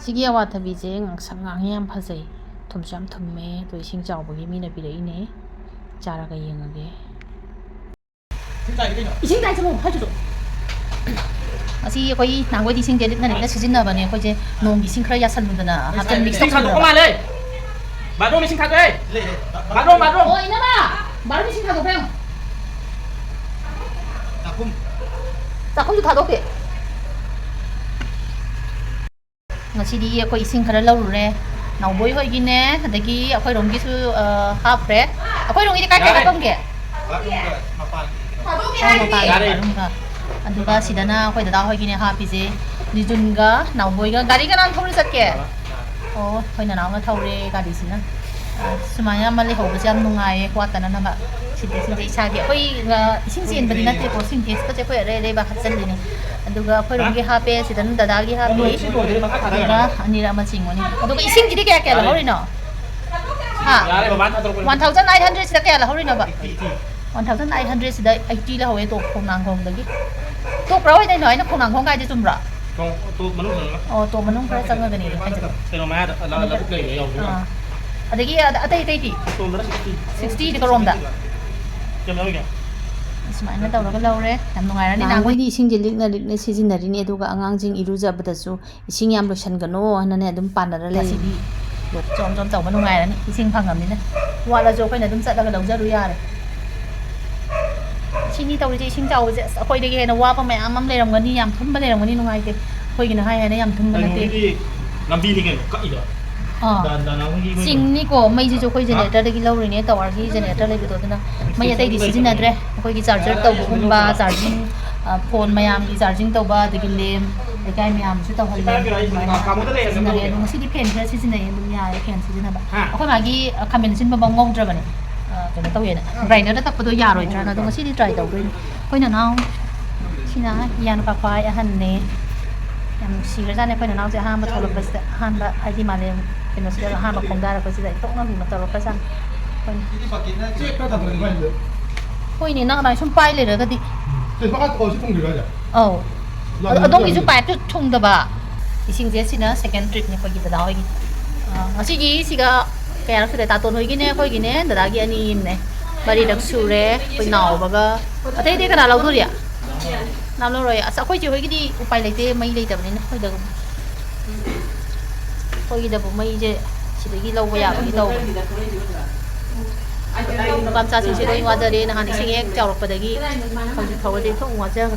Sigi awathabise ngsak ngang yam phajai thumsu yam thumme to ising chawbagi mina piraine charaga yengage ising dai chamo hajudo asi koi nangoi ising delit na na sijinna bane koi je nong ising khara yasaludana hatan mix Ising kado koma le. Baru ising kado eh. Baru. oh ina ba baru ising kado peng takum du thado ke ngasi akhoi ising khara laurure nauboi hoi gine adagi akhoi rongi su hapre akhoi rongi ka ka tongge aduga sidana akhoi dada hoi gine hapise nijunga nauboi ga gari ga nan thori sakke oh khoi na naw thore gari sina sumaya mali ho bajam nungai kwatana na ba sinte isagi akhoi ising sin badi na te ko sing test ka che khoi re ba khatsan dini aduga akhoi rongi hape sidan dada gi hape aduga anira ma chingoni aduga ising jidi kya kya la horino ha 1900 sida kya la horino ba 1900 sida 80 la hoye to khonang khong dagi to prawai dai noi na khonang khong ga ji chumra Tu manung ni. oh to manung pra changa gani Seno ma la put le yo. adagi atai ti Tu mana 60. 60 di koromda Jam lagi. sumana tawraga laure yam nungairani nangoi ising likna sijinnarini aduga angangjing irujabadasu ising yam loisangano hanane adum panara le sibi lok chom tawba nungairani ising phangamnina wala jo khoina adum chadaga lawjaru yare sini tawrije ising chawje akhoi dege hena wapa mayam am leiramgani yam thumba leiramgani nungaite khoi gina hai hena yam thumba nate Lambi ni kan ka ida. Dan aku ni. singni ko mai ji jo khoi generator degi laurine tawargi generator le bido dana mai atai di sijinadre khoi gi charger tawbu gumba charging phone mayam gi charging tawba degi lem lekai mayam su tawhalle Kamu tu le. sinare no sidi pen kra sijinai dum ya pen sijinaba akhoi magi khamen sin ba ngongdra bane kena tawena grinder da tapdo yaroi trana dum sidi try tawdoi khoi na naw sina yan pa khwai ahanne yam sigra jane khoi na naw je ha ma tholok bas han ba aidi malem kena sida ha ba khongdara ko sida tok na ma tawro pasan khoi ni na na sum pai le ra ga di oh adong gi ju pai tu thung da ba ising je sina second trip ni khoi gi da hoi gi asi gi siga kaya sure ta ton hoi gi ne khoi gi ne da gi ani im ne bari dak sure khoi naw ba ga atai de kana law du ya nam lo roi asa khoi ji hoi gi di upai leite mai leite ba ni khoi da khoi gi da bu mai je sidagi law ba ya ba gi law Nabam sa sing sila yung wajari na hanising ek chawrok padagi. Kung di thawad ito, wajari.